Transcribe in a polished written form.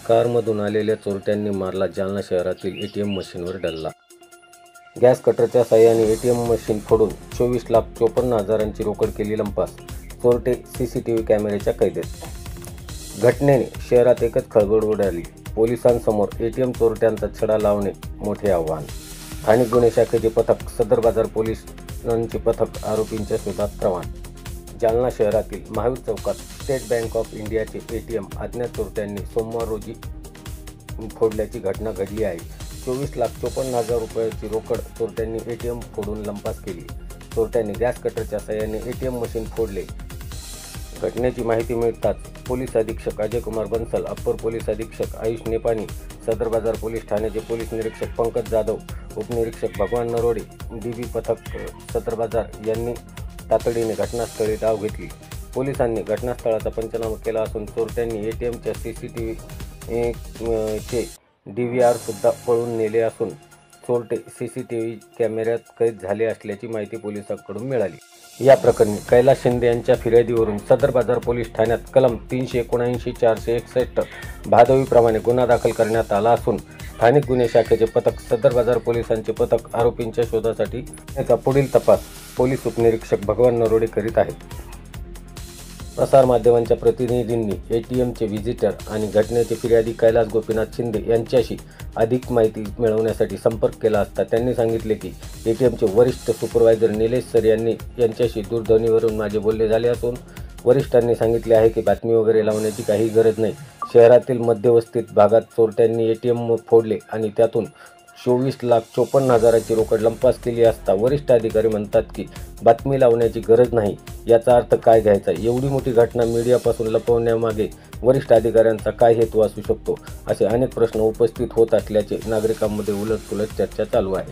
कारमधून आलेल्या चोरट्यांनी मारला जालना शहरातील एटीएम मशीनवर डल्ला। गॅस कटरच्या साहाय्याने एटीएम मशीन फोडून 24,54,000ची रोकड केली लंपास। चोरटे सीसीटीव्ही कॅमेऱ्याच्या कैदेत। घटनेने शहरात एकच खळबळ उडाली। पोलिसांसमोर एटीएम चोरट्यांचा छडा लावणे मोठे आव्हान। स्थानिक गुन्हे शाखेचे पथक, सदर बाजार पोलिसांचे पथक आरोपींच्या शोधात रवाना। जालना शहरातील महावीर चौकात स्टेट बँक ऑफ इंडियाचे एटीएम अज्ञात चोरट्यांनी सोमवार रोजी फोडल्याची घटना घडली आहे। 24,54,000 रुपयाची रोकड चोरट्यांनी एटीएम फोडून लंपास केली। चोरट्यांनी गॅस कटरच्या साहाय्याने एटीएम मशीन फोडले। घटनेची माहिती मिळताच पोलीस अधीक्षक अजय कुमार बन्सल, अप्पर पोलीस अधीक्षक आयुष नेपानी, सदर बाजार पोलीस ठाण्याचे पोलीस निरीक्षक पंकज जाधव, उपनिरीक्षक भगवान नरोडे, डीबी पथक सदर बाजार यांनी तातडीने घटनास्थळी धाव घेतली। पोलिसांनी घटनास्थळाचा पंचनामा केला असून चोरट्यांनी एटीएमच्या सीसीटीव्हीचे DVR सुद्धा पळून नेले असून चोरटे सीसीटीव्ही कॅमेऱ्यात कैद झाले असल्याची माहिती पोलिसांकडून मिळाली। या प्रकरणी कैलास शिंदे यांच्या फिर्यादीवरून सदर बाजार पोलीस ठाण्यात कलम 379, 461 भादवीप्रमाणे गुन्हा दाखल करण्यात आला असून स्थानिक गुन्हे शाखेचे पथक, सदर बाजार पोलिसांचे पथक आरोपींच्या शोधासाठी त्याचा पुढील तपास पोलीस उपनिरीक्षक भगवान नरोडे करीत आहेत। प्रसारमाध्यमांच्या प्रतिनिधींनी एटीएमचे व्हिजिटर आणि घटनेचे फिर्यादी कैलास गोपीनाथ शिंदे यांच्याशी अधिक माहिती मिळवण्यासाठी संपर्क केला असता त्यांनी सांगितले की एटीएमचे वरिष्ठ सुपरवायझर निलेश सर यांच्याशी दूरध्वनीवरून माझे बोलणे झाले असून वरिष्ठांनी सांगितले आहे की बातमी वगैरे लावण्याची काही गरज नाही। शहरातील मध्यवस्तीत भागात चोरट्यांनी एटीएम फोडले आणि त्यातून 24,54,000ची रोकड लंपास केली असता वरिष्ठ अधिकारी म्हणतात की बातमी लावण्याची गरज नाही। याचा अर्थ काय घ्यायचा? एवढी मोठी घटना मीडियापासून लपवण्यामागे वरिष्ठ अधिकाऱ्यांचा काय हेतू असू शकतो? असे अनेक प्रश्न उपस्थित होत असल्याचे नागरिकांमध्ये उलटसुलट चर्चा चालू आहे।